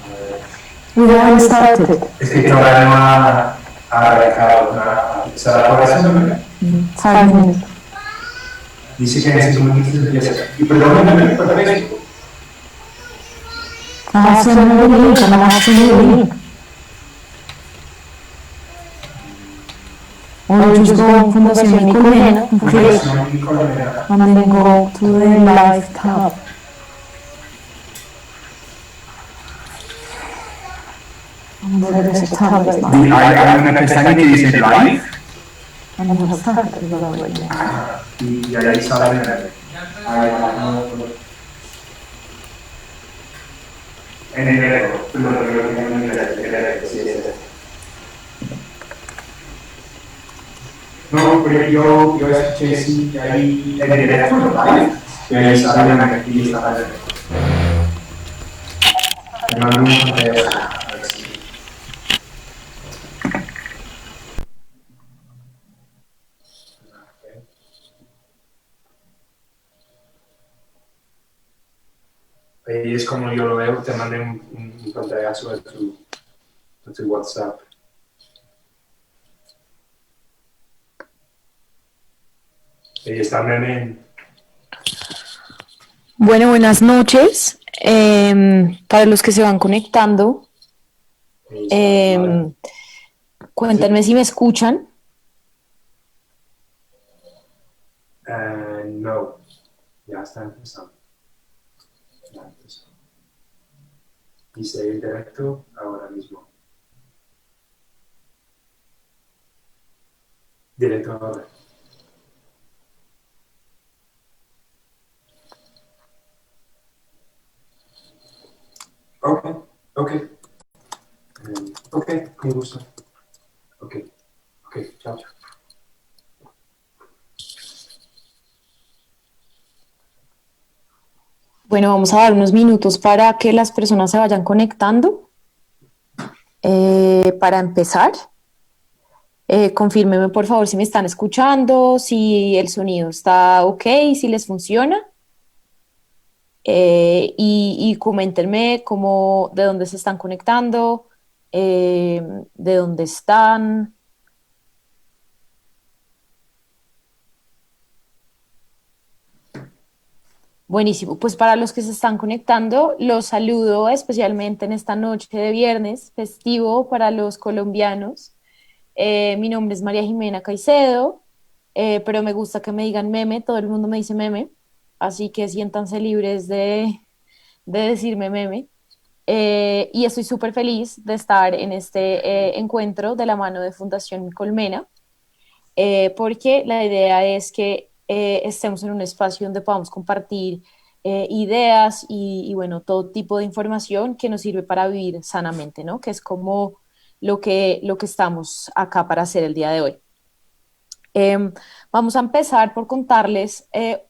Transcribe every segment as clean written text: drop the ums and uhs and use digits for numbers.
A ver. We haven't started. Es que todavía no ha arrancado. ¿Será por eso? ¿No? 5 minutes. Dice que en 5 minutos empieza. Y perdóname por Facebook. Send me the link. I'm asking you the link. Or just go on Fundación Nicolena and click, and then go to the live tab. There's a tab right now. Hay una pestaña que dice live. And we have started already. Y ahí sale. En el no, pero yo escuché sí, ahí en el teléfono, ¿vale? Y ahí sale una activista. No, y es como yo lo veo, te mandé un pantallazo a tu WhatsApp. Y está meme. Bueno, buenas noches. Para los que se van conectando, cuéntenme si me escuchan. No, ya está empezando. Dice en directo ahora mismo. Directo ahora. Ok, con gusto. Ok, chao. Bueno, vamos a dar unos minutos para que las personas se vayan conectando. Para empezar, confírmenme por favor si me están escuchando, si el sonido está ok, si les funciona. Y coméntenme de dónde se están conectando, de dónde están. Buenísimo, pues para los que se están conectando, los saludo especialmente en esta noche de viernes, festivo para los colombianos. Mi nombre es María Jimena Caicedo, pero me gusta que me digan meme, todo el mundo me dice meme, así que siéntanse libres de decirme meme. Y estoy súper feliz de estar en este encuentro de la mano de Fundación Colmena, porque la idea es que estemos en un espacio donde podamos compartir ideas y, bueno, todo tipo de información que nos sirve para vivir sanamente, ¿no? Que es como lo que estamos acá para hacer el día de hoy. Vamos a empezar por contarles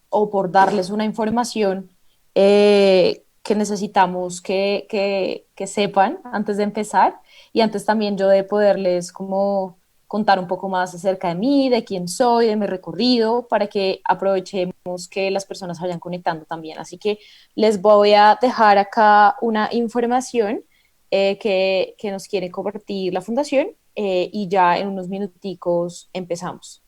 o por darles una información que necesitamos que sepan antes de empezar, y antes también yo de poderles como contar un poco más acerca de mí, de quién soy, de mi recorrido, para que aprovechemos que las personas se vayan conectando también. Así que les voy a dejar acá una información que nos quiere compartir la fundación, y ya en unos minuticos empezamos.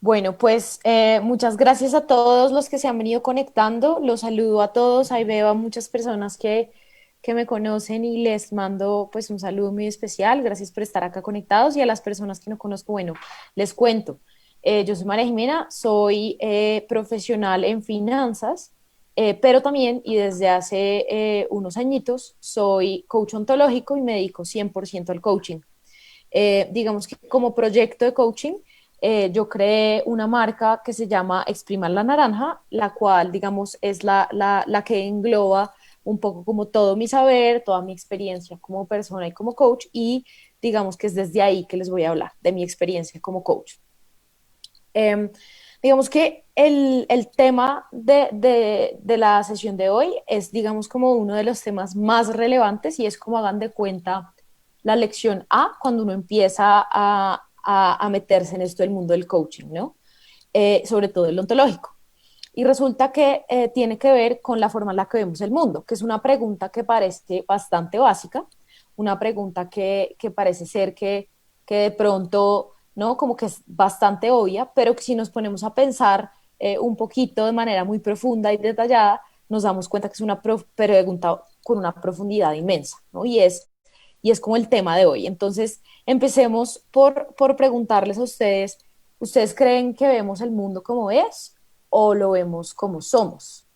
Bueno, pues muchas gracias a todos los que se han venido conectando. Los saludo a todos. Ahí veo a muchas personas que me conocen y les mando pues un saludo muy especial. Gracias por estar acá conectados, y a las personas que no conozco, bueno, les cuento. Yo soy María Jimena, soy profesional en finanzas, pero también, y desde hace unos añitos, soy coach ontológico y me dedico 100% al coaching. Digamos que como proyecto de coaching, yo creé una marca que se llama Exprima la Naranja, la cual, digamos, es la que engloba un poco como todo mi saber, toda mi experiencia como persona y como coach, y digamos que es desde ahí que les voy a hablar, de mi experiencia como coach. Eh, digamos que el tema de la sesión de hoy es, digamos, como uno de los temas más relevantes y es como hagan de cuenta la lección A cuando uno empieza a meterse en esto del mundo del coaching, ¿no? Sobre todo el ontológico. Y resulta que tiene que ver con la forma en la que vemos el mundo, que es una pregunta que parece bastante básica, una pregunta que parece ser que de pronto, ¿no? Como que es bastante obvia, pero que si nos ponemos a pensar un poquito de manera muy profunda y detallada, nos damos cuenta que es una pregunta con una profundidad inmensa, ¿no? Y es como el tema de hoy. Entonces, empecemos por preguntarles a ustedes, ¿ustedes creen que vemos el mundo como es o lo vemos como somos?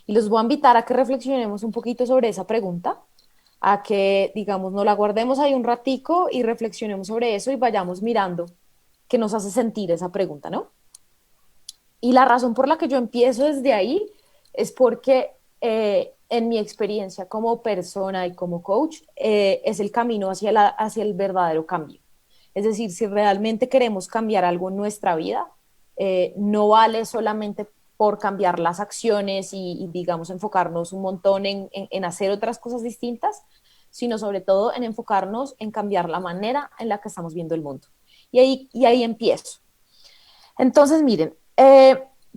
Y los voy a invitar a que reflexionemos un poquito sobre esa pregunta, a que, digamos, nos la guardemos ahí un ratico y reflexionemos sobre eso y vayamos mirando qué nos hace sentir esa pregunta, ¿no? Y la razón por la que yo empiezo desde ahí es porque en mi experiencia como persona y como coach es el camino hacia el verdadero cambio. Es decir, si realmente queremos cambiar algo en nuestra vida, no vale solamente por cambiar las acciones y digamos, enfocarnos un montón en hacer otras cosas distintas, sino sobre todo en enfocarnos en cambiar la manera en la que estamos viendo el mundo. Y ahí empiezo. Entonces, miren,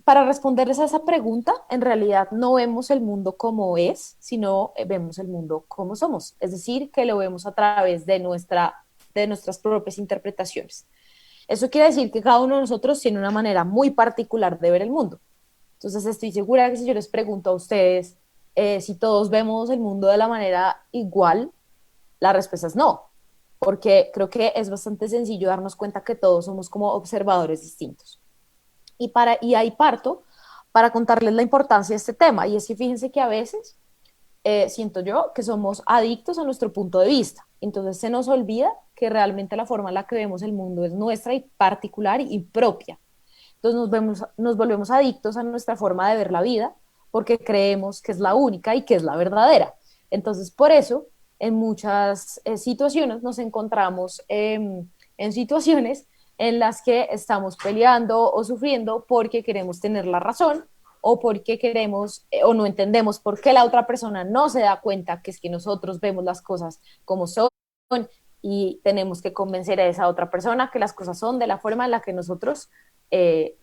para responderles a esa pregunta, en realidad no vemos el mundo como es, sino vemos el mundo como somos. Es decir, que lo vemos a través de nuestras propias interpretaciones. Eso quiere decir que cada uno de nosotros tiene una manera muy particular de ver el mundo. Entonces, estoy segura que si yo les pregunto a ustedes si todos vemos el mundo de la manera igual, la respuesta es no, porque creo que es bastante sencillo darnos cuenta que todos somos como observadores distintos. Y ahí parto para contarles la importancia de este tema. Y es que fíjense que a veces siento yo que somos adictos a nuestro punto de vista. Entonces se nos olvida que realmente la forma en la que vemos el mundo es nuestra y particular y propia. Entonces nos volvemos adictos a nuestra forma de ver la vida porque creemos que es la única y que es la verdadera. Entonces por eso en muchas situaciones nos encontramos en situaciones en las que estamos peleando o sufriendo porque queremos tener la razón o porque queremos o no entendemos por qué la otra persona no se da cuenta que es que nosotros vemos las cosas como son y tenemos que convencer a esa otra persona que las cosas son de la forma en la que nosotros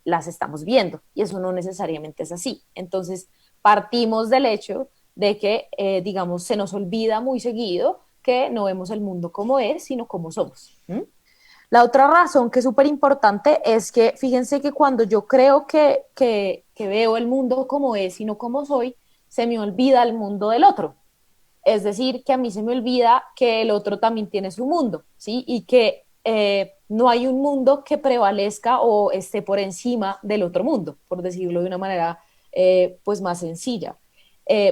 las estamos viendo y eso no necesariamente es así. Entonces partimos del hecho de que, digamos, se nos olvida muy seguido que no vemos el mundo como es, sino como somos. ¿Mm? La otra razón que es súper importante es que fíjense que cuando yo creo que veo el mundo como es y no como soy, se me olvida el mundo del otro. Es decir, que a mí se me olvida que el otro también tiene su mundo, ¿sí? Y que no hay un mundo que prevalezca o esté por encima del otro mundo, por decirlo de una manera pues más sencilla.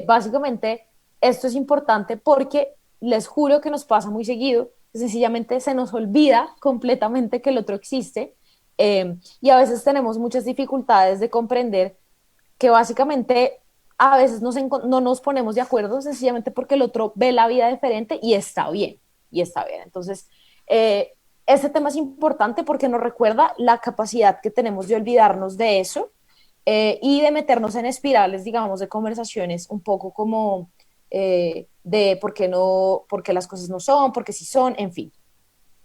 Básicamente, esto es importante porque les juro que nos pasa muy seguido, sencillamente se nos olvida completamente que el otro existe y a veces tenemos muchas dificultades de comprender que básicamente a veces no nos ponemos de acuerdo sencillamente porque el otro ve la vida diferente y está bien, y está bien. Entonces, este tema es importante porque nos recuerda la capacidad que tenemos de olvidarnos de eso y de meternos en espirales, digamos, de conversaciones un poco como de por qué no, por qué las cosas no son, por qué sí son, en fin.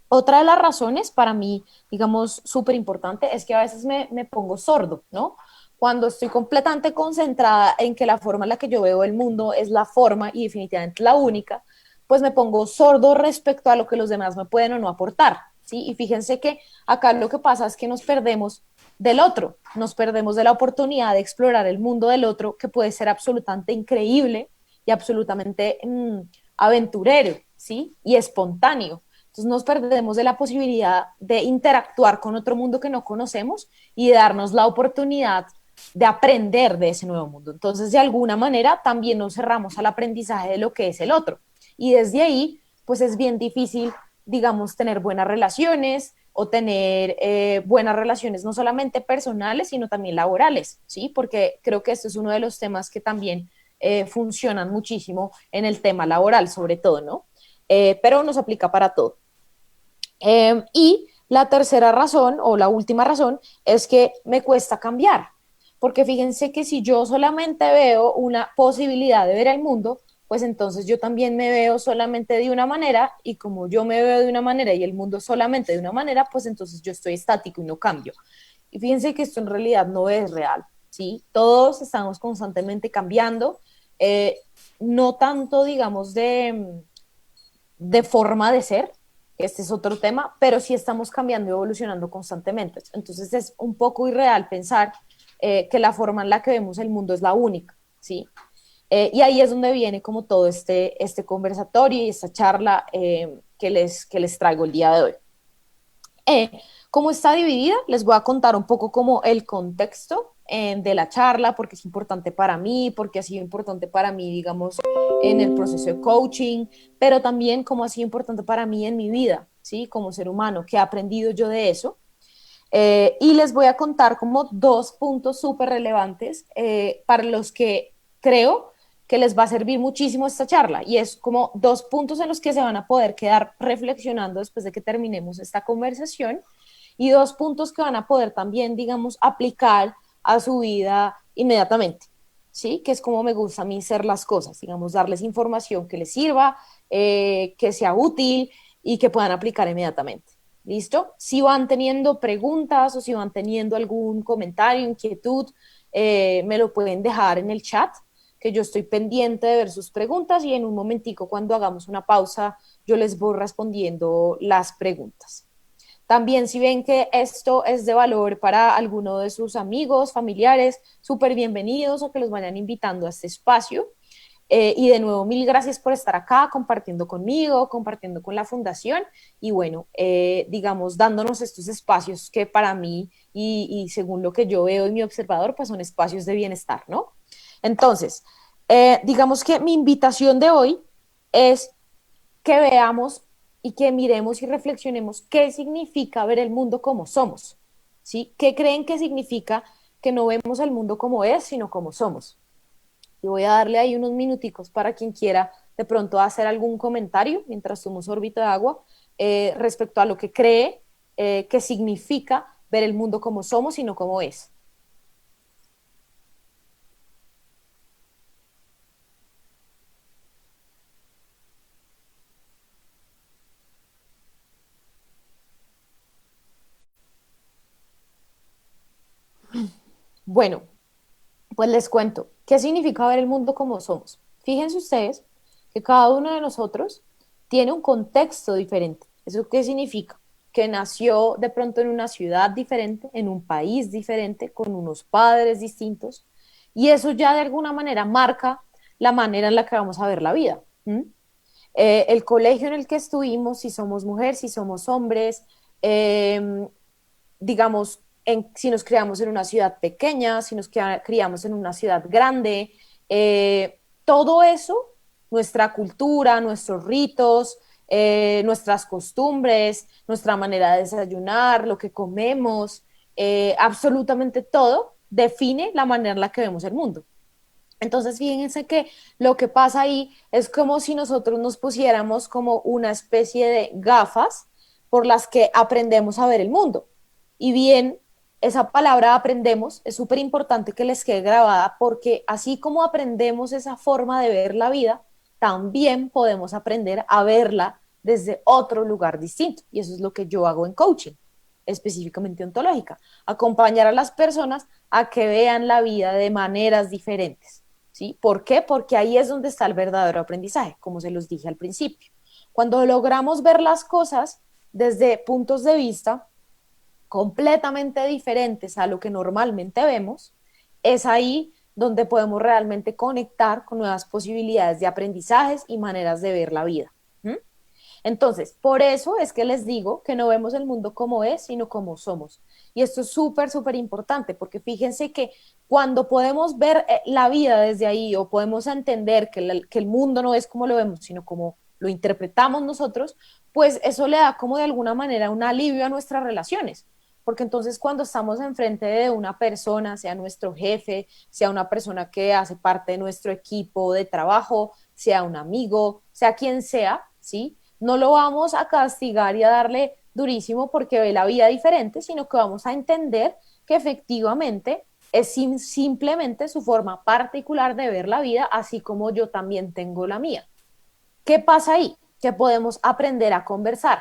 Otra de las razones para mí, digamos, súper importante es que a veces me pongo sordo, ¿no? Cuando estoy completamente concentrada en que la forma en la que yo veo el mundo es la forma y definitivamente la única, pues me pongo sordo respecto a lo que los demás me pueden o no aportar, ¿sí? Y fíjense que acá lo que pasa es que nos perdemos del otro, nos perdemos de la oportunidad de explorar el mundo del otro que puede ser absolutamente increíble y absolutamente aventurero, ¿sí? Y espontáneo. Entonces nos perdemos de la posibilidad de interactuar con otro mundo que no conocemos y de darnos la oportunidad de aprender de ese nuevo mundo. Entonces, de alguna manera, también nos cerramos al aprendizaje de lo que es el otro. Y desde ahí, pues es bien difícil, digamos, tener buenas relaciones o tener buenas relaciones no solamente personales, sino también laborales, ¿sí? Porque creo que esto es uno de los temas que también funcionan muchísimo en el tema laboral, sobre todo, ¿no? Pero nos aplica para todo. Y la tercera razón o la última razón es que me cuesta cambiar, porque fíjense que si yo solamente veo una posibilidad de ver el mundo, pues entonces yo también me veo solamente de una manera y como yo me veo de una manera y el mundo solamente de una manera, pues entonces yo estoy estático y no cambio. Y fíjense que esto en realidad no es real, ¿sí? Todos estamos constantemente cambiando, eh, no tanto, digamos, de forma de ser, este es otro tema, pero sí estamos cambiando y evolucionando constantemente. Entonces es un poco irreal pensar que la forma en la que vemos el mundo es la única, ¿sí? Y ahí es donde viene como todo este conversatorio y esta charla que les traigo el día de hoy. ¿Cómo está dividida? Les voy a contar un poco como el contexto de la charla, porque es importante para mí, porque ha sido importante para mí, digamos, en el proceso de coaching, pero también cómo ha sido importante para mí en mi vida, ¿sí? Como ser humano, qué he aprendido yo de eso. Y les voy a contar como dos puntos súper relevantes para los que creo que les va a servir muchísimo esta charla. Y es como dos puntos en los que se van a poder quedar reflexionando después de que terminemos esta conversación y dos puntos que van a poder también, digamos, aplicar a su vida inmediatamente. ¿Sí? Que es como me gusta a mí hacer las cosas, digamos, darles información que les sirva, que sea útil y que puedan aplicar inmediatamente. ¿Listo? Si van teniendo preguntas o si van teniendo algún comentario, inquietud, me lo pueden dejar en el chat, que yo estoy pendiente de ver sus preguntas y en un momentico cuando hagamos una pausa yo les voy respondiendo las preguntas. También si ven que esto es de valor para alguno de sus amigos, familiares, súper bienvenidos o que los vayan invitando a este espacio. Y de nuevo, mil gracias por estar acá compartiendo conmigo, compartiendo con la fundación y bueno, digamos, dándonos estos espacios que para mí y según lo que yo veo y mi observador, pues son espacios de bienestar, ¿no? Entonces, digamos que mi invitación de hoy es que veamos y que miremos y reflexionemos qué significa ver el mundo como somos, ¿sí? ¿Qué creen que significa que no vemos el mundo como es, sino como somos? Y voy a darle ahí unos minuticos para quien quiera de pronto hacer algún comentario mientras tomo sorbito de agua respecto a lo que cree que significa ver el mundo como somos y no como es. Bueno, pues les cuento, ¿qué significa ver el mundo como somos? Fíjense ustedes que cada uno de nosotros tiene un contexto diferente. ¿Eso qué significa? Que nació de pronto en una ciudad diferente, en un país diferente, con unos padres distintos, y eso ya de alguna manera marca la manera en la que vamos a ver la vida. El colegio en el que estuvimos, si somos mujeres, si somos hombres, eh, digamos, si nos criamos en una ciudad pequeña, si nos criamos en una ciudad grande, todo eso, nuestra cultura, nuestros ritos, nuestras costumbres, nuestra manera de desayunar, lo que comemos, absolutamente todo define la manera en la que vemos el mundo. Entonces, fíjense que lo que pasa ahí es como si nosotros nos pusiéramos como una especie de gafas por las que aprendemos a ver el mundo. Y bien, esa palabra aprendemos es súper importante que les quede grabada porque así como aprendemos esa forma de ver la vida, también podemos aprender a verla desde otro lugar distinto. Y eso es lo que yo hago en coaching, específicamente ontológica, acompañar a las personas a que vean la vida de maneras diferentes. ¿Sí? ¿Por qué? Porque ahí es donde está el verdadero aprendizaje, como se los dije al principio. Cuando logramos ver las cosas desde puntos de vista completamente diferentes a lo que normalmente vemos, es ahí donde podemos realmente conectar con nuevas posibilidades de aprendizajes y maneras de ver la vida. Entonces, por eso es que les digo que no vemos el mundo como es, sino como somos. Y esto es súper, súper importante, porque fíjense que cuando podemos ver la vida desde ahí o podemos entender que el mundo no es como lo vemos, sino como lo interpretamos nosotros, pues eso le da como de alguna manera un alivio a nuestras relaciones. Porque entonces cuando estamos enfrente de una persona, sea nuestro jefe, sea una persona que hace parte de nuestro equipo de trabajo, sea un amigo, sea quien sea, ¿sí? No lo vamos a castigar y a darle durísimo porque ve la vida diferente, sino que vamos a entender que efectivamente es simplemente su forma particular de ver la vida, así como yo también tengo la mía. ¿Qué pasa ahí? Que podemos aprender a conversar,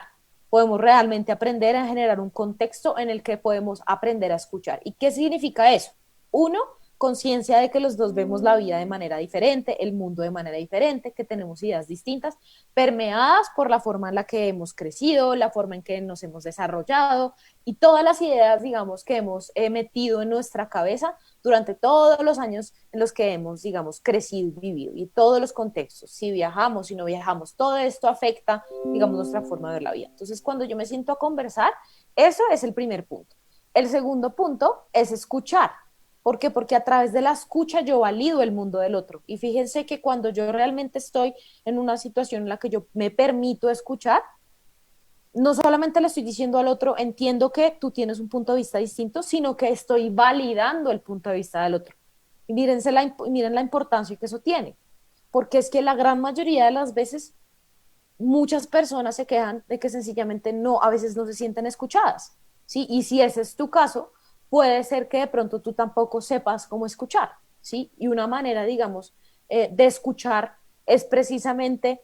podemos realmente aprender a generar un contexto en el que podemos aprender a escuchar. ¿Y qué significa eso? Uno, conciencia de que los dos vemos la vida de manera diferente, el mundo de manera diferente, que tenemos ideas distintas, permeadas por la forma en la que hemos crecido, la forma en que nos hemos desarrollado y todas las ideas, digamos, que hemos metido en nuestra cabeza durante todos los años en los que hemos, digamos, crecido y vivido y todos los contextos, si viajamos, si no viajamos, todo esto afecta, digamos, nuestra forma de ver la vida. Entonces, cuando yo me siento a conversar, eso es el primer punto. El segundo punto es escuchar. ¿Por qué? Porque a través de la escucha yo valido el mundo del otro. Y fíjense que cuando yo realmente estoy en una situación en la que yo me permito escuchar, no solamente le estoy diciendo al otro, entiendo que tú tienes un punto de vista distinto, sino que estoy validando el punto de vista del otro. Y miren la importancia que eso tiene, porque es que la gran mayoría de las veces muchas personas se quejan de que sencillamente no, a veces no se sienten escuchadas, ¿sí? Y si ese es tu caso, puede ser que de pronto tú tampoco sepas cómo escuchar, ¿sí? Y una manera, digamos, de escuchar es precisamente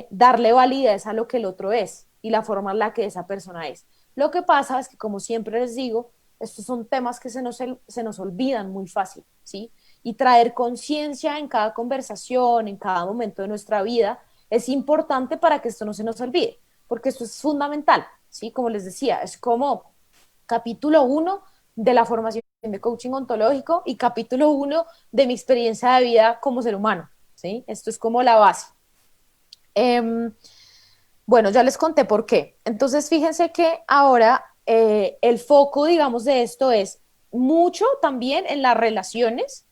darle validez a lo que el otro es y la forma en la que esa persona es. Lo que pasa es que, como siempre les digo, estos son temas que se nos olvidan muy fácil, ¿sí? Y traer conciencia en cada conversación, en cada momento de nuestra vida, es importante para que esto no se nos olvide, porque esto es fundamental, ¿sí? Como les decía, es como capítulo 1 de la formación de coaching ontológico y capítulo 1 de mi experiencia de vida como ser humano, ¿sí? Esto es como la base. Bueno, ya les conté por qué. Entonces, fíjense que ahora el foco, digamos, de esto es mucho también en las relaciones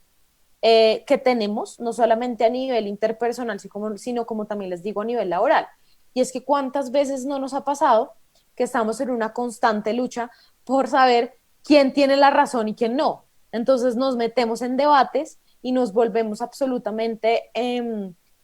que tenemos, no solamente a nivel interpersonal, sino como también les digo a nivel laboral. Y es que cuántas veces no nos ha pasado que estamos en una constante lucha por saber quién tiene la razón y quién no. Entonces nos metemos en debates y nos volvemos absolutamente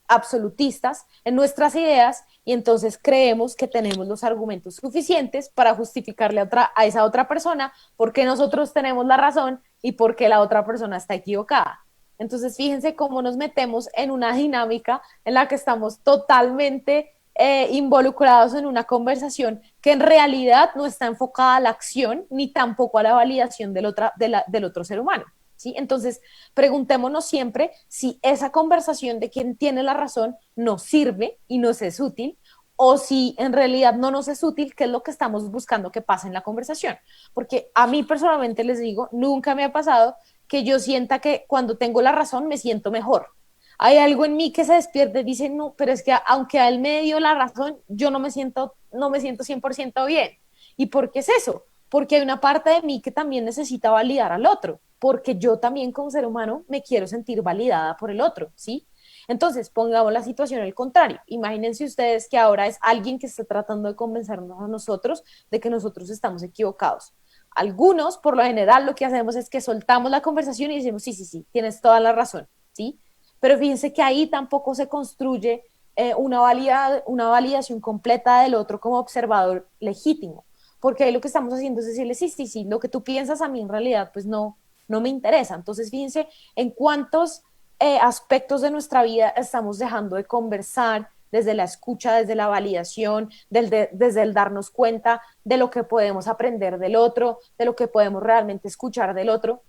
absolutistas en nuestras ideas y entonces creemos que tenemos los argumentos suficientes para justificarle a esa otra persona porque nosotros tenemos la razón y porque la otra persona está equivocada. Entonces, fíjense cómo nos metemos en una dinámica en la que estamos totalmente involucrados en una conversación que en realidad no está enfocada a la acción ni tampoco a la validación del otro ser humano. ¿Sí? Entonces, preguntémonos siempre si esa conversación de quien tiene la razón nos sirve y nos es útil, o si en realidad no nos es útil, qué es lo que estamos buscando que pase en la conversación. Porque a mí personalmente les digo, nunca me ha pasado que yo sienta que cuando tengo la razón me siento mejor. Hay algo en mí que se despierte y dice, no, pero es que aunque a él me dio la razón, yo no me siento 100% bien. ¿Y por qué es eso? Porque hay una parte de mí que también necesita validar al otro, porque yo también como ser humano me quiero sentir validada por el otro, ¿sí? Entonces, pongamos la situación al contrario. Imagínense ustedes que ahora es alguien que está tratando de convencernos a nosotros de que nosotros estamos equivocados. Algunos, por lo general, lo que hacemos es que soltamos la conversación y decimos, sí, sí, sí, tienes toda la razón, ¿sí? Pero fíjense que ahí tampoco se construye una validación completa del otro como observador legítimo, porque ahí lo que estamos haciendo es decirle, sí, sí, sí, lo que tú piensas a mí en realidad pues no me interesa. Entonces, fíjense en cuántos aspectos de nuestra vida estamos dejando de conversar desde la escucha, desde la validación, desde el darnos cuenta de lo que podemos aprender del otro, de lo que podemos realmente escuchar del otro.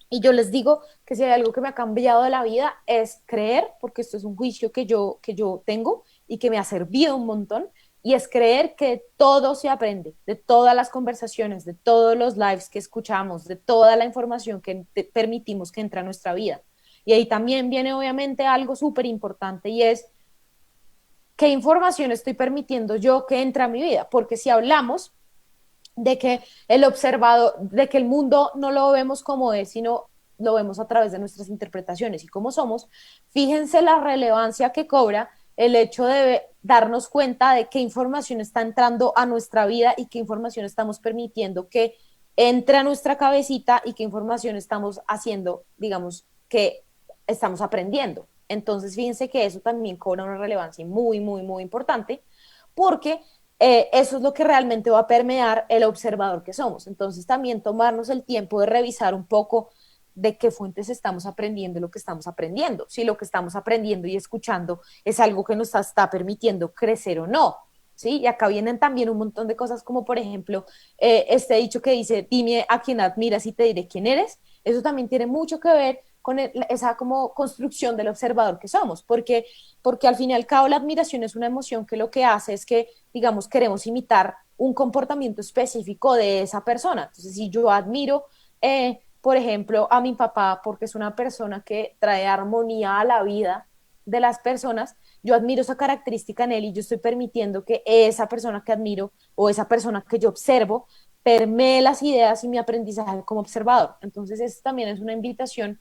Y yo les digo que si hay algo que me ha cambiado de la vida es creer, porque esto es un juicio que yo tengo y que me ha servido un montón, y es creer que todo se aprende, de todas las conversaciones, de todos los lives que escuchamos, de toda la información que permitimos que entre a nuestra vida. Y ahí también viene obviamente algo súper importante y es ¿qué información estoy permitiendo yo que entre a mi vida? Porque si hablamos de que el observador, de que el mundo no lo vemos como es, sino lo vemos a través de nuestras interpretaciones y cómo somos, fíjense la relevancia que cobra el hecho de darnos cuenta de qué información está entrando a nuestra vida y qué información estamos permitiendo que entre a nuestra cabecita y qué información estamos haciendo, digamos, que estamos aprendiendo. Entonces, fíjense que eso también cobra una relevancia muy, muy, muy importante, porque eso es lo que realmente va a permear el observador que somos. Entonces, también tomarnos el tiempo de revisar un poco de qué fuentes estamos aprendiendo lo que estamos aprendiendo, si lo que estamos aprendiendo y escuchando es algo que nos está permitiendo crecer o no. ¿Sí? Y acá vienen también un montón de cosas como, por ejemplo, este dicho que dice, dime a quién admiras y te diré quién eres. Eso también tiene mucho que ver con esa como construcción del observador que somos, porque al fin y al cabo la admiración es una emoción que lo que hace es que, digamos, queremos imitar un comportamiento específico de esa persona. Entonces, si yo admiro, por ejemplo, a mi papá porque es una persona que trae armonía a la vida de las personas, yo admiro esa característica en él y yo estoy permitiendo que esa persona que admiro o esa persona que yo observo permee las ideas y mi aprendizaje como observador. Entonces, esto también es una invitación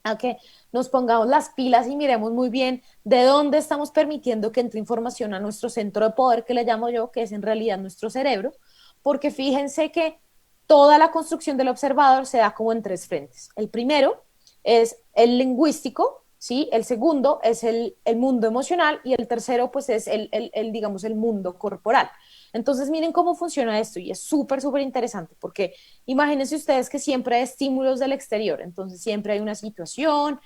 a que nos pongamos las pilas y miremos muy bien de dónde estamos permitiendo que entre información a nuestro centro de poder, que le llamo yo, que es en realidad nuestro cerebro, porque fíjense que toda la construcción del observador se da como en tres frentes. El primero es el lingüístico, ¿sí? El segundo es el mundo emocional y el tercero pues es digamos, el mundo corporal. Entonces miren cómo funciona esto y es súper, súper interesante porque imagínense ustedes que siempre hay estímulos del exterior, entonces siempre hay una situación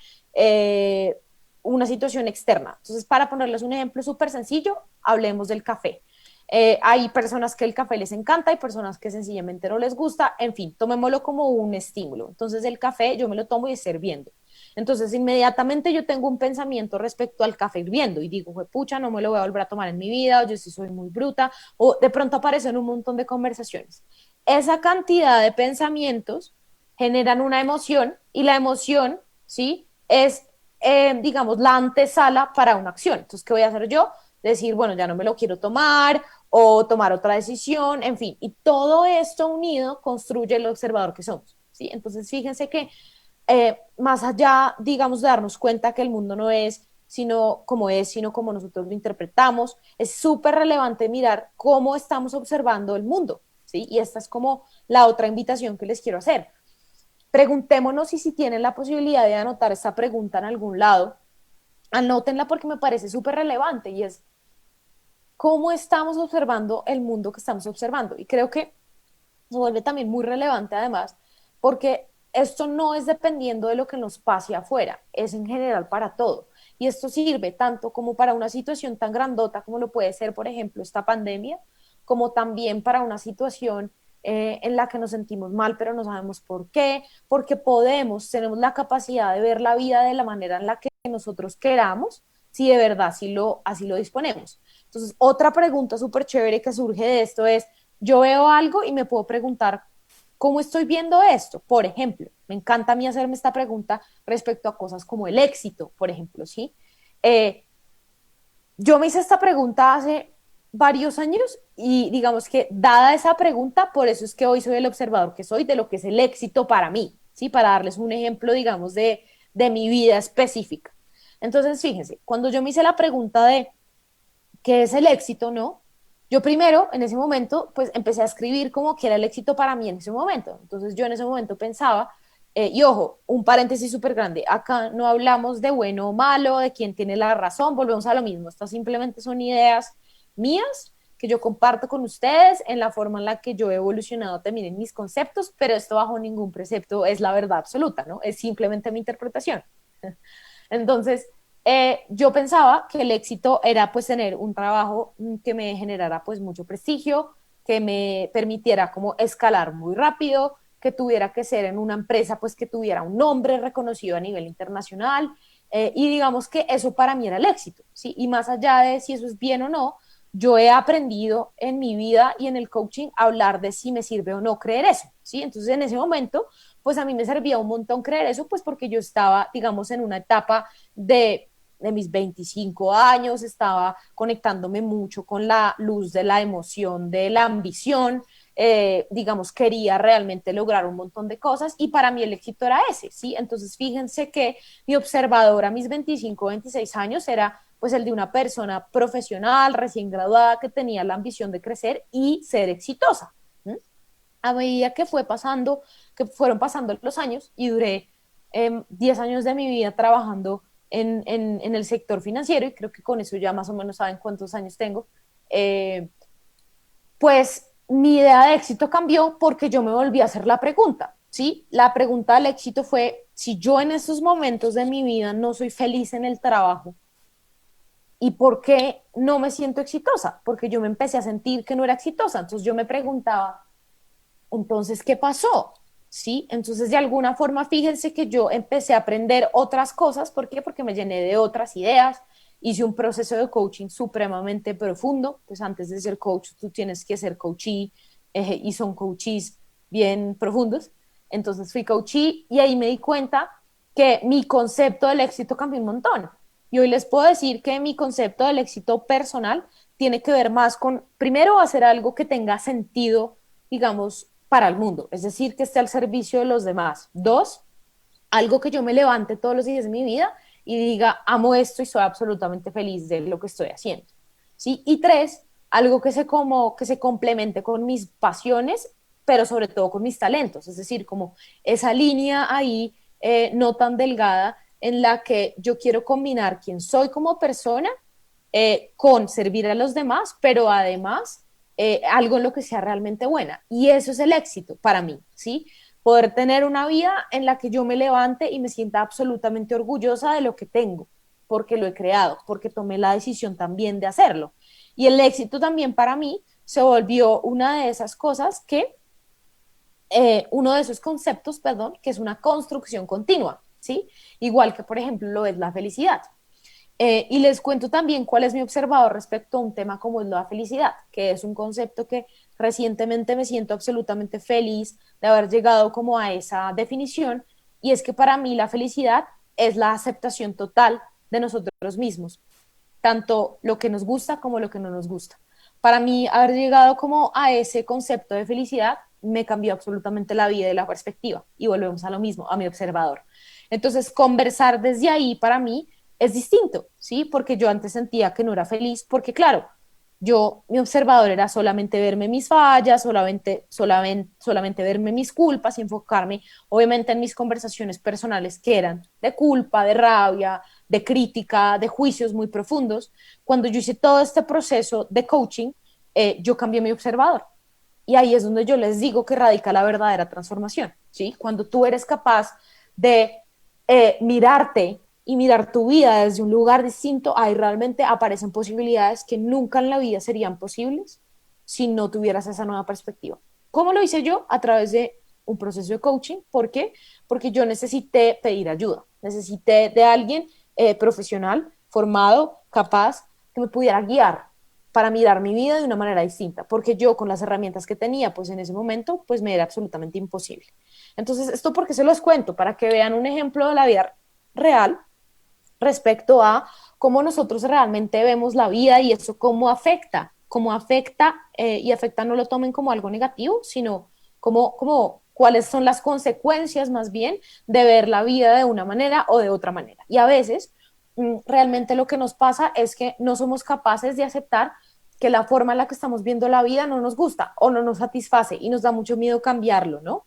externa. Entonces, para ponerles un ejemplo súper sencillo, hablemos del café. Hay personas que el café les encanta, hay personas que sencillamente no les gusta, en fin, tomémoslo como un estímulo. Entonces el café yo me lo tomo y es hirviendo. Entonces inmediatamente yo tengo un pensamiento respecto al café hirviendo y digo, pucha, no me lo voy a volver a tomar en mi vida, o yo sí soy muy bruta, o de pronto aparecen un montón de conversaciones. Esa cantidad de pensamientos generan una emoción y la emoción, ¿sí? Es, digamos, la antesala para una acción. Entonces, ¿qué voy a hacer yo? Decir, bueno, ya no me lo quiero tomar o tomar otra decisión, en fin. Y todo esto unido construye el observador que somos, ¿sí? Entonces, fíjense que más allá, digamos, de darnos cuenta que el mundo no es, sino como nosotros lo interpretamos, es súper relevante mirar cómo estamos observando el mundo, ¿sí? Y esta es como la otra invitación que les quiero hacer. Preguntémonos y si tienen la posibilidad de anotar esta pregunta en algún lado, anótenla porque me parece súper relevante y es cómo estamos observando el mundo que estamos observando. Y creo que se vuelve también muy relevante además, porque esto no es dependiendo de lo que nos pase afuera, es en general para todo. Y esto sirve tanto como para una situación tan grandota como lo puede ser, por ejemplo, esta pandemia, como también para una situación en la que nos sentimos mal, pero no sabemos por qué, porque tenemos la capacidad de ver la vida de la manera en la que nosotros queramos, si de verdad así lo disponemos. Entonces, otra pregunta súper chévere que surge de esto es, yo veo algo y me puedo preguntar, ¿cómo estoy viendo esto? Por ejemplo, me encanta a mí hacerme esta pregunta respecto a cosas como el éxito, por ejemplo, ¿sí? Eh, yo me hice esta pregunta hace varios años y digamos que dada esa pregunta, por eso es que hoy soy el observador que soy de lo que es el éxito para mí, ¿sí? Para darles un ejemplo, digamos, de mi vida específica. Entonces, fíjense, cuando yo me hice la pregunta de qué es el éxito, ¿no? Yo primero, en ese momento, pues empecé a escribir como que era el éxito para mí en ese momento. Entonces yo en ese momento pensaba, y ojo, un paréntesis súper grande, acá no hablamos de bueno o malo, de quién tiene la razón, volvemos a lo mismo, estas simplemente son ideas mías que yo comparto con ustedes en la forma en la que yo he evolucionado también en mis conceptos, pero esto bajo ningún precepto es la verdad absoluta, ¿no? Es simplemente mi interpretación. Entonces, yo pensaba que el éxito era pues tener un trabajo que me generara pues mucho prestigio, que me permitiera como escalar muy rápido, que tuviera que ser en una empresa pues que tuviera un nombre reconocido a nivel internacional y digamos que eso para mí era el éxito, ¿sí? Y más allá de si eso es bien o no, yo he aprendido en mi vida y en el coaching a hablar de si me sirve o no creer eso, ¿sí? Entonces en ese momento pues a mí me servía un montón creer eso pues porque yo estaba digamos en una etapa de de mis 25 años, estaba conectándome mucho con la luz de la emoción, de la ambición, digamos, quería realmente lograr un montón de cosas y para mí el éxito era ese, ¿sí? Entonces fíjense que mi observador a mis 25, 26 años era pues el de una persona profesional, recién graduada, que tenía la ambición de crecer y ser exitosa. ¿Mm? A medida que que fueron pasando los años y duré 10 años de mi vida trabajando en el sector financiero, y creo que con eso ya más o menos saben cuántos años tengo, pues mi idea de éxito cambió porque yo me volví a hacer la pregunta, ¿sí? La pregunta del éxito fue, si yo en estos momentos de mi vida no soy feliz en el trabajo, ¿y por qué no me siento exitosa? Porque yo me empecé a sentir que no era exitosa. Entonces yo me preguntaba, entonces, ¿qué pasó? ¿Sí? Entonces, de alguna forma, fíjense que yo empecé a aprender otras cosas. ¿Por qué? Porque me llené de otras ideas. Hice un proceso de coaching supremamente profundo. Pues antes de ser coach, tú tienes que ser coachee y son coachees bien profundos. Entonces fui coachee y ahí me di cuenta que mi concepto del éxito cambió un montón. Y hoy les puedo decir que mi concepto del éxito personal tiene que ver más con, primero, hacer algo que tenga sentido, digamos, para el mundo, es decir, que esté al servicio de los demás. Dos, algo que yo me levante todos los días de mi vida y diga, amo esto y soy absolutamente feliz de lo que estoy haciendo. ¿Sí? Y tres, algo que se complemente con mis pasiones, pero sobre todo con mis talentos, es decir, como esa línea ahí no tan delgada en la que yo quiero combinar quién soy como persona con servir a los demás, pero además algo en lo que sea realmente buena. Y eso es el éxito para mí, ¿sí? Poder tener una vida en la que yo me levante y me sienta absolutamente orgullosa de lo que tengo, porque lo he creado, porque tomé la decisión también de hacerlo. Y el éxito también para mí se volvió una de esas cosas que, uno de esos conceptos, perdón, que es una construcción continua, ¿sí? Igual que, por ejemplo, lo es la felicidad. Y les cuento también cuál es mi observador respecto a un tema como es la felicidad, que es un concepto que recientemente me siento absolutamente feliz de haber llegado como a esa definición, y es que para mí la felicidad es la aceptación total de nosotros mismos, tanto lo que nos gusta como lo que no nos gusta. Para mí haber llegado como a ese concepto de felicidad me cambió absolutamente la vida y la perspectiva, y volvemos a lo mismo, a mi observador. Entonces, conversar desde ahí para mí es distinto, ¿sí? Porque yo antes sentía que no era feliz, porque claro, mi observador era solamente verme mis fallas, solamente verme mis culpas y enfocarme, obviamente, en mis conversaciones personales que eran de culpa, de rabia, de crítica, de juicios muy profundos. Cuando yo hice todo este proceso de coaching, yo cambié mi observador. Y ahí es donde yo les digo que radica la verdadera transformación, ¿sí? Cuando tú eres capaz de mirarte y mirar tu vida desde un lugar distinto, ahí realmente aparecen posibilidades que nunca en la vida serían posibles si no tuvieras esa nueva perspectiva. ¿Cómo lo hice yo? A través de un proceso de coaching. ¿Por qué? Porque yo necesité pedir ayuda, necesité de alguien profesional, formado, capaz, que me pudiera guiar para mirar mi vida de una manera distinta, porque yo con las herramientas que tenía, pues en ese momento, pues me era absolutamente imposible. Entonces, esto porque se los cuento, para que vean un ejemplo de la vida real respecto a cómo nosotros realmente vemos la vida y eso cómo afecta y afecta no lo tomen como algo negativo, sino como cuáles son las consecuencias más bien de ver la vida de una manera o de otra manera. Y a veces realmente lo que nos pasa es que no somos capaces de aceptar que la forma en la que estamos viendo la vida no nos gusta o no nos satisface y nos da mucho miedo cambiarlo, ¿no?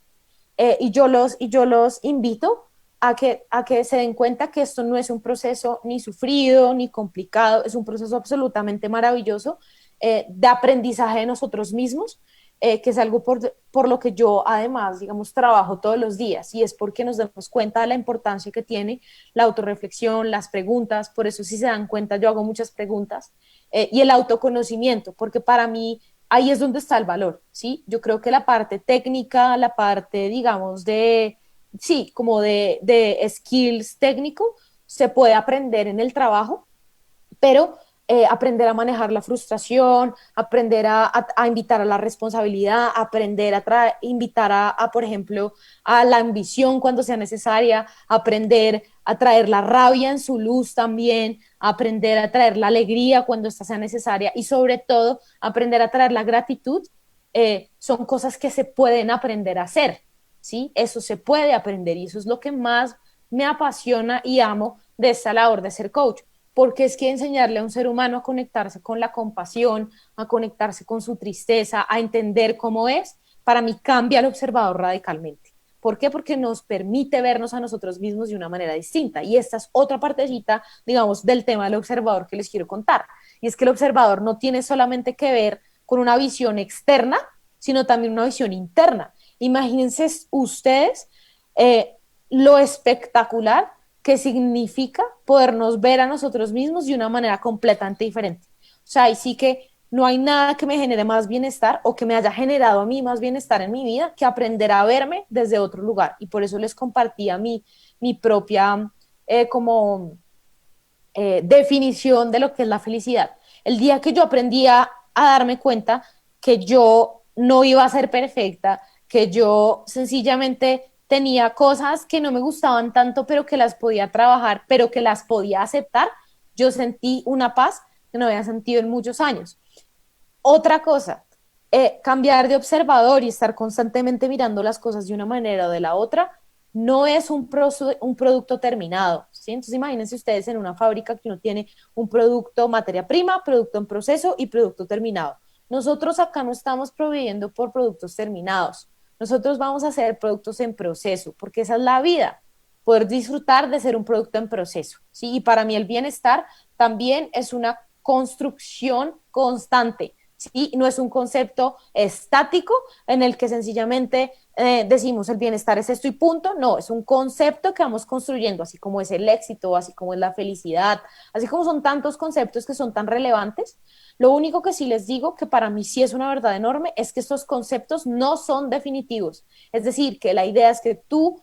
Y yo los invito a que se den cuenta que esto no es un proceso ni sufrido ni complicado, es un proceso absolutamente maravilloso de aprendizaje de nosotros mismos, que es algo por lo que yo además, digamos, trabajo todos los días, y es porque nos damos cuenta de la importancia que tiene la autorreflexión, las preguntas. Por eso, si se dan cuenta, yo hago muchas preguntas, y el autoconocimiento, porque para mí ahí es donde está el valor, ¿sí? Yo creo que la parte técnica, la parte, digamos, sí, como de skills técnico, se puede aprender en el trabajo, pero aprender a manejar la frustración, aprender a invitar a la responsabilidad, aprender invitar por ejemplo, a la ambición cuando sea necesaria, aprender a traer la rabia en su luz también, a aprender a traer la alegría cuando esta sea necesaria y sobre todo aprender a traer la gratitud, son cosas que se pueden aprender a hacer, ¿sí? Eso se puede aprender y eso es lo que más me apasiona y amo de esta labor de ser coach, porque es que enseñarle a un ser humano a conectarse con la compasión, a conectarse con su tristeza, a entender cómo es, para mí cambia al observador radicalmente. ¿Por qué? Porque nos permite vernos a nosotros mismos de una manera distinta. Y esta es otra partecita, digamos, del tema del observador que les quiero contar. Y es que el observador no tiene solamente que ver con una visión externa, sino también una visión interna. Imagínense ustedes lo espectacular que significa podernos ver a nosotros mismos de una manera completamente diferente. O sea, y sí que no hay nada que me genere más bienestar o que me haya generado a mí más bienestar en mi vida que aprender a verme desde otro lugar. Y por eso les compartí a mí mi propia definición de lo que es la felicidad. El día que yo aprendí a darme cuenta que yo no iba a ser perfecta, que yo sencillamente tenía cosas que no me gustaban tanto, pero que las podía trabajar, pero que las podía aceptar, yo sentí una paz que no había sentido en muchos años. Otra cosa, cambiar de observador y estar constantemente mirando las cosas de una manera o de la otra, no es un producto terminado, ¿sí? Entonces imagínense ustedes en una fábrica que uno tiene un producto materia prima, producto en proceso y producto terminado. Nosotros acá no estamos proveyendo por productos terminados, nosotros vamos a hacer productos en proceso, porque esa es la vida, poder disfrutar de ser un producto en proceso, ¿sí? Y para mí el bienestar también es una construcción constante, ¿sí? No es un concepto estático en el que sencillamente decimos el bienestar es esto y punto, no, es un concepto que vamos construyendo, así como es el éxito, así como es la felicidad, así como son tantos conceptos que son tan relevantes. Lo único que sí les digo, que para mí sí es una verdad enorme, es que estos conceptos no son definitivos. Es decir, que la idea es que tú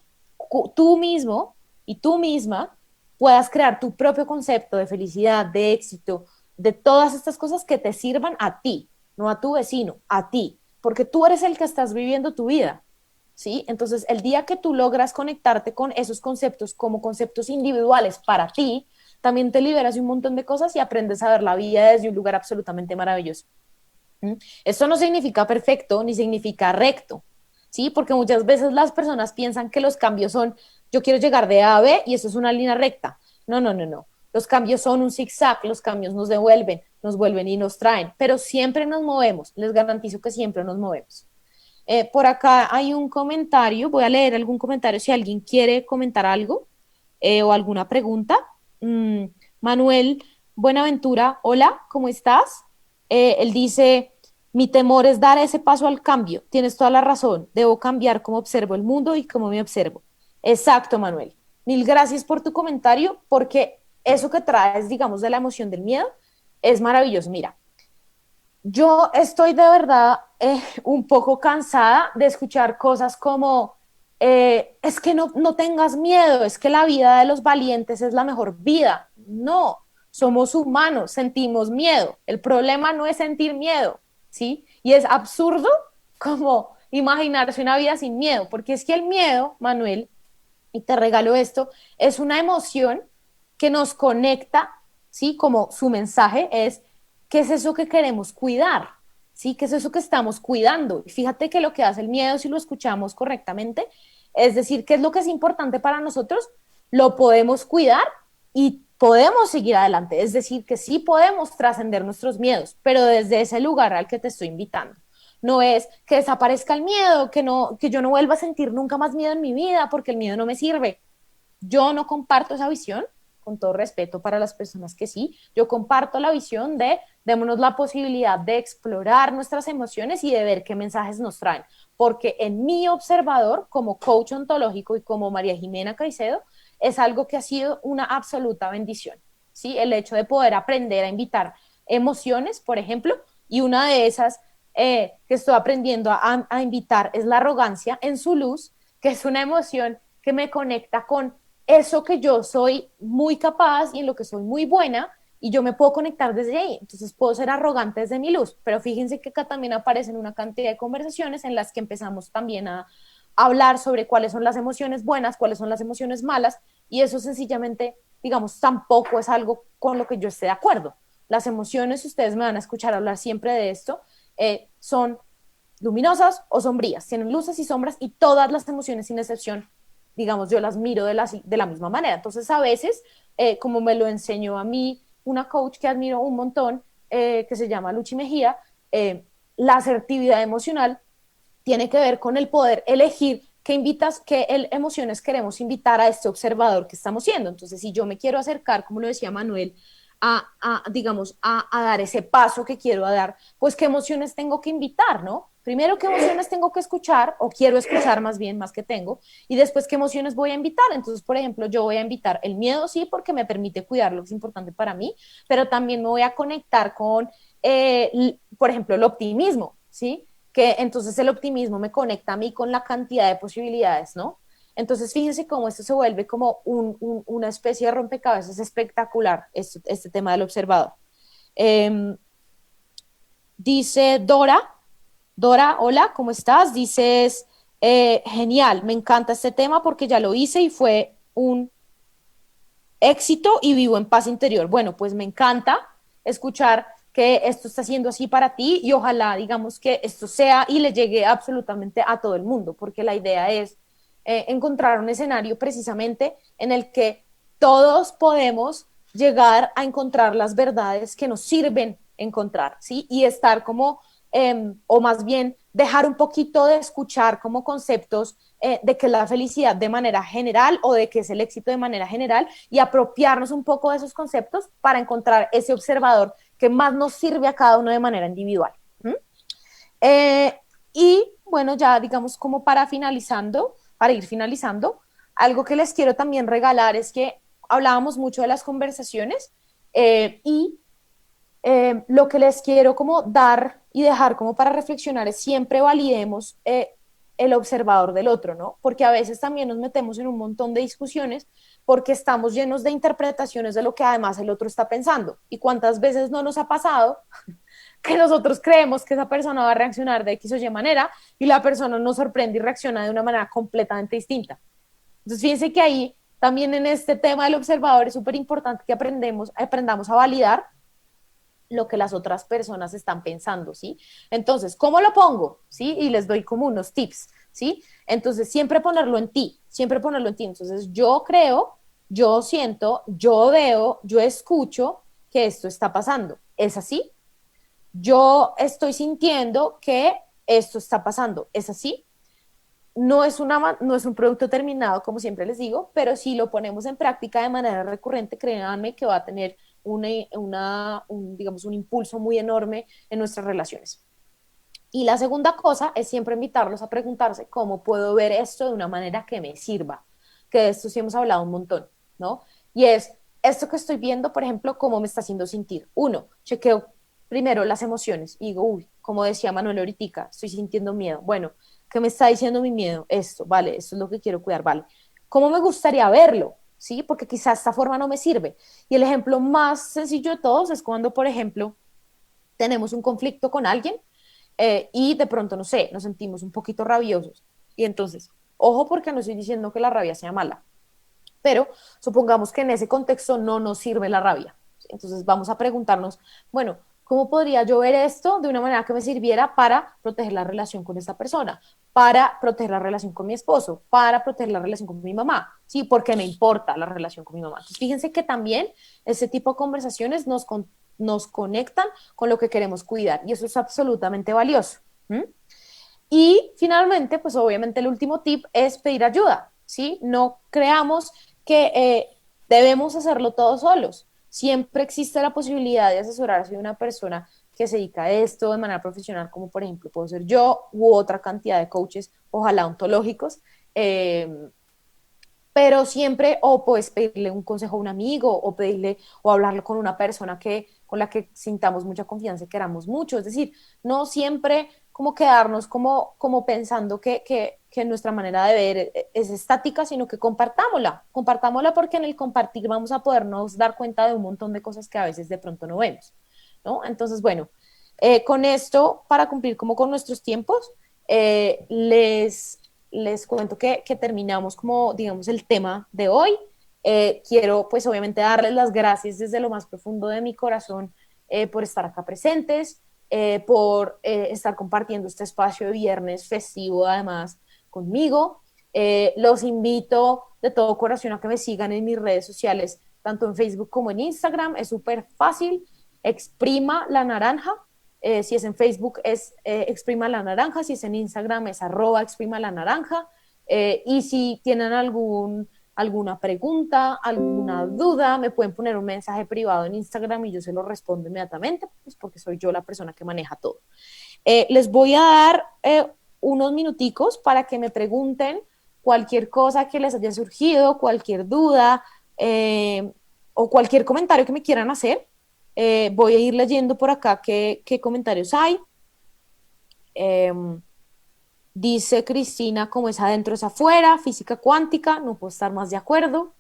mismo y tú misma puedas crear tu propio concepto de felicidad, de éxito, de todas estas cosas que te sirvan a ti, no a tu vecino, a ti, porque tú eres el que estás viviendo tu vida, ¿sí? Entonces, el día que tú logras conectarte con esos conceptos como conceptos individuales para ti, también te liberas de un montón de cosas y aprendes a ver la vida desde un lugar absolutamente maravilloso. ¿Mm? Esto no significa perfecto ni significa recto, ¿sí? Porque muchas veces las personas piensan que los cambios son, yo quiero llegar de A a B y eso es una línea recta. No, no, no, no. Los cambios son un zigzag, los cambios nos vuelven y nos traen, pero siempre nos movemos, les garantizo que siempre nos movemos. Por acá hay un comentario, voy a leer algún comentario si alguien quiere comentar algo o alguna pregunta. Mm, Manuel Buenaventura, hola, ¿cómo estás? Él dice, mi temor es dar ese paso al cambio. Tienes toda la razón, debo cambiar cómo observo el mundo y cómo me observo. Exacto, Manuel. Mil gracias por tu comentario, porque eso que traes, digamos, de la emoción del miedo, es maravilloso. Mira, yo estoy de verdad un poco cansada de escuchar cosas como, es que no tengas miedo, es que la vida de los valientes es la mejor vida. No, somos humanos, sentimos miedo. El problema no es sentir miedo, ¿sí? Y es absurdo como imaginarse una vida sin miedo, porque es que el miedo, Manuel, y te regalo esto, es una emoción que nos conecta, ¿sí? Como su mensaje es, ¿qué es eso que queremos cuidar? ¿Sí? ¿Qué es eso que estamos cuidando? Y fíjate que lo que hace el miedo, si lo escuchamos correctamente, es decir, ¿qué es lo que es importante para nosotros? Lo podemos cuidar y podemos seguir adelante. Es decir, que sí podemos trascender nuestros miedos, pero desde ese lugar al que te estoy invitando. No es que desaparezca el miedo, que yo no vuelva a sentir nunca más miedo en mi vida porque el miedo no me sirve. Yo no comparto esa visión, con todo respeto para las personas que sí. Yo comparto la visión de démonos la posibilidad de explorar nuestras emociones y de ver qué mensajes nos traen. Porque en mi observador, como coach ontológico y como María Jimena Caicedo, es algo que ha sido una absoluta bendición, ¿sí? El hecho de poder aprender a invitar emociones, por ejemplo, y una de esas que estoy aprendiendo a invitar es la arrogancia en su luz, que es una emoción que me conecta con eso que yo soy muy capaz y en lo que soy muy buena y yo me puedo conectar desde ahí. Entonces puedo ser arrogante desde mi luz, pero fíjense que acá también aparecen una cantidad de conversaciones en las que empezamos también a hablar sobre cuáles son las emociones buenas, cuáles son las emociones malas y eso sencillamente, digamos, tampoco es algo con lo que yo esté de acuerdo. Las emociones, ustedes me van a escuchar hablar siempre de esto, son luminosas o sombrías, tienen luces y sombras, y todas las emociones sin excepción, digamos, yo las miro de la misma manera. Entonces, a veces, como me lo enseñó a mí una coach que admiro un montón, que se llama Luchi Mejía, la asertividad emocional tiene que ver con el poder elegir qué emociones queremos invitar a este observador que estamos siendo. Entonces, si yo me quiero acercar, como lo decía Manuel, digamos, a dar ese paso que quiero dar, pues qué emociones tengo que invitar, ¿no? Primero, qué emociones tengo que escuchar, o quiero escuchar más bien, más que tengo, y después qué emociones voy a invitar. Entonces, por ejemplo, yo voy a invitar el miedo, sí, porque me permite cuidar lo que es importante para mí, pero también me voy a conectar con, por ejemplo, el optimismo, ¿sí? Que entonces el optimismo me conecta a mí con la cantidad de posibilidades, ¿no? Entonces, fíjense cómo esto se vuelve como una especie de rompecabezas espectacular, este tema del observador. Dice Dora, hola, ¿cómo estás? Dices, genial, me encanta este tema porque ya lo hice y fue un éxito y vivo en paz interior. Bueno, pues me encanta escuchar que esto está siendo así para ti y ojalá, digamos, que esto sea y le llegue absolutamente a todo el mundo, porque la idea es encontrar un escenario precisamente en el que todos podemos llegar a encontrar las verdades que nos sirven encontrar, ¿sí? Y estar como, o más bien dejar un poquito de escuchar como conceptos de que es la felicidad de manera general o de que es el éxito de manera general, y apropiarnos un poco de esos conceptos para encontrar ese observador que más nos sirve a cada uno de manera individual. ¿Mm? Y bueno, ya digamos como para ir finalizando, algo que les quiero también regalar es que hablábamos mucho de las conversaciones, y lo que les quiero como dar y dejar como para reflexionar es siempre validemos el observador del otro, ¿no? Porque a veces también nos metemos en un montón de discusiones porque estamos llenos de interpretaciones de lo que además el otro está pensando. ¿Y cuántas veces no nos ha pasado que nosotros creemos que esa persona va a reaccionar de X o Y manera y la persona nos sorprende y reacciona de una manera completamente distinta? Entonces, fíjense que ahí también en este tema del observador es súper importante que aprendamos a validar lo que las otras personas están pensando, ¿sí? Entonces, ¿cómo lo pongo? ¿Sí? Y les doy como unos tips, ¿sí? Entonces, siempre ponerlo en ti, siempre ponerlo en ti. Entonces, yo creo, yo siento, yo veo, yo escucho que esto está pasando. ¿Es así? Yo estoy sintiendo que esto está pasando. ¿Es así? No es un producto terminado, como siempre les digo, pero si lo ponemos en práctica de manera recurrente, créanme que va a tener digamos, un impulso muy enorme en nuestras relaciones. Y la segunda cosa es siempre invitarlos a preguntarse cómo puedo ver esto de una manera que me sirva, que de esto sí hemos hablado un montón, ¿no? Y es esto que estoy viendo, por ejemplo, cómo me está haciendo sentir. Uno, chequeo primero las emociones y digo, uy, como decía Manuel ahorita, estoy sintiendo miedo. Bueno, ¿qué me está diciendo mi miedo? Esto, vale, esto es lo que quiero cuidar, vale. ¿Cómo me gustaría verlo? ¿Sí? Porque quizás esta forma no me sirve. Y el ejemplo más sencillo de todos es cuando, por ejemplo, tenemos un conflicto con alguien, y de pronto, no sé, nos sentimos un poquito rabiosos. Y entonces, ojo, porque no estoy diciendo que la rabia sea mala, pero supongamos que en ese contexto no nos sirve la rabia. Entonces vamos a preguntarnos, bueno, ¿cómo podría yo ver esto de una manera que me sirviera para proteger la relación con esta persona, para proteger la relación con mi esposo, para proteger la relación con mi mamá? Sí, porque me importa la relación con mi mamá. Entonces, fíjense que también ese tipo de conversaciones nos conectan con lo que queremos cuidar, y eso es absolutamente valioso. ¿Mm? Y finalmente, pues obviamente el último tip es pedir ayuda, ¿sí? No creamos que debemos hacerlo todos solos. Siempre existe la posibilidad de asesorarse de una persona que se dedica a esto de manera profesional, como por ejemplo puedo ser yo u otra cantidad de coaches, ojalá ontológicos, pero siempre o puedes pedirle un consejo a un amigo o pedirle o hablarlo con una persona con la que sintamos mucha confianza y queramos mucho. Es decir, no siempre como quedarnos como pensando que nuestra manera de ver es estática, sino que compartámosla porque en el compartir vamos a podernos dar cuenta de un montón de cosas que a veces de pronto no vemos, ¿no? Entonces, bueno, con esto, para cumplir como con nuestros tiempos, les cuento que terminamos como, digamos, el tema de hoy. Quiero pues obviamente darles las gracias desde lo más profundo de mi corazón por estar acá presentes, por estar compartiendo este espacio de viernes festivo además conmigo. Los invito de todo corazón a que me sigan en mis redes sociales, tanto en Facebook como en Instagram. Es súper fácil, exprima la naranja. Si es en Facebook es exprima la naranja, si es en Instagram es @exprima la naranja. Y si tienen alguna pregunta, alguna duda, me pueden poner un mensaje privado en Instagram y yo se lo respondo inmediatamente, pues porque soy yo la persona que maneja todo. Les voy a dar unos minuticos para que me pregunten cualquier cosa que les haya surgido, cualquier duda o cualquier comentario que me quieran hacer. Voy a ir leyendo por acá qué comentarios hay. Dice Cristina, como es adentro es afuera, física cuántica, no puedo estar más de acuerdo.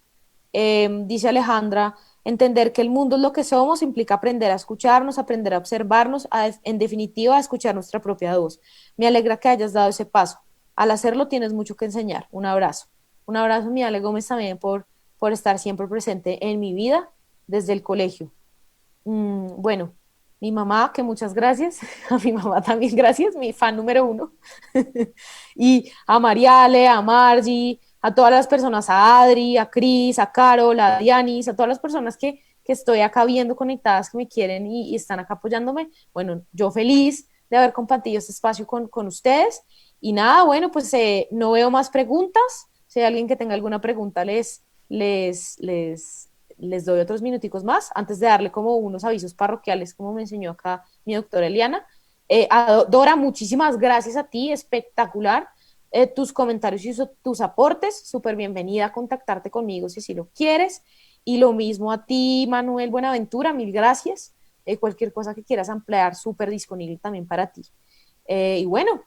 Dice Alejandra, entender que el mundo es lo que somos implica aprender a escucharnos, aprender a observarnos, en definitiva, a escuchar nuestra propia voz. Me alegra que hayas dado ese paso. Al hacerlo tienes mucho que enseñar. Un abrazo. Un abrazo, mi Ale Gómez, también por estar siempre presente en mi vida desde el colegio. Bueno, mi mamá, que muchas gracias, a mi mamá también gracias, mi fan número 1, y a Mariale, a Margie, a todas las personas, a Adri, a Cris, a Carol, a Dianis, a todas las personas que estoy acá viendo conectadas, que me quieren y están acá apoyándome. Bueno, yo feliz de haber compartido este espacio con ustedes. Y nada, bueno, pues no veo más preguntas. Si hay alguien que tenga alguna pregunta, les doy otros minuticos más antes de darle como unos avisos parroquiales, como me enseñó acá mi doctora Eliana. Dora, muchísimas gracias a ti, espectacular. Tus comentarios y tus aportes, súper bienvenida a contactarte conmigo si así lo quieres. Y lo mismo a ti, Manuel Buenaventura, mil gracias. Cualquier cosa que quieras ampliar, súper disponible también para ti. Y bueno,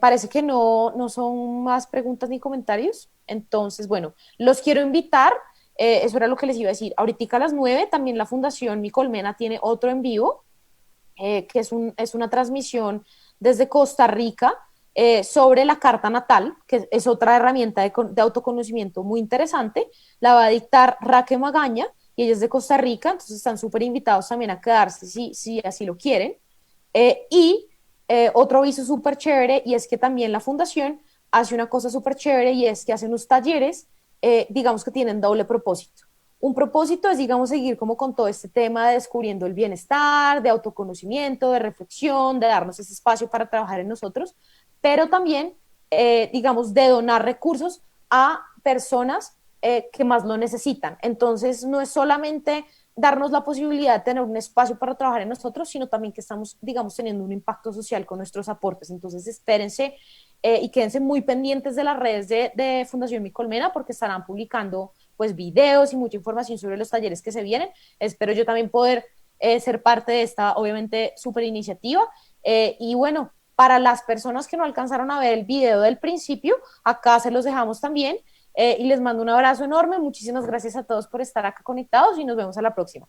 parece que no son más preguntas ni comentarios. Entonces, bueno, los quiero invitar. Eso era lo que les iba a decir. Ahorita a las 9 también la Fundación Mi Colmena tiene otro en vivo, que es una transmisión desde Costa Rica sobre la carta natal, que es otra herramienta de autoconocimiento muy interesante. La va a dictar Raque Magaña y ella es de Costa Rica, entonces están súper invitados también a quedarse si así lo quieren. Otro aviso súper chévere, y es que también la Fundación hace una cosa súper chévere, y es que hace unos talleres digamos que tienen doble propósito. Un propósito es, digamos, seguir como con todo este tema de descubriendo el bienestar, de autoconocimiento, de reflexión, de darnos ese espacio para trabajar en nosotros, pero también, digamos, de donar recursos a personas que más lo necesitan. Entonces, no es solamente darnos la posibilidad de tener un espacio para trabajar en nosotros, sino también que estamos, digamos, teniendo un impacto social con nuestros aportes. Entonces, espérense y quédense muy pendientes de las redes de Fundación Mi Colmena, porque estarán publicando pues videos y mucha información sobre los talleres que se vienen. Espero yo también poder ser parte de esta, obviamente, súper iniciativa. Y bueno, para las personas que no alcanzaron a ver el video del principio, acá se los dejamos también. Y les mando un abrazo enorme. Muchísimas gracias a todos por estar acá conectados y nos vemos a la próxima.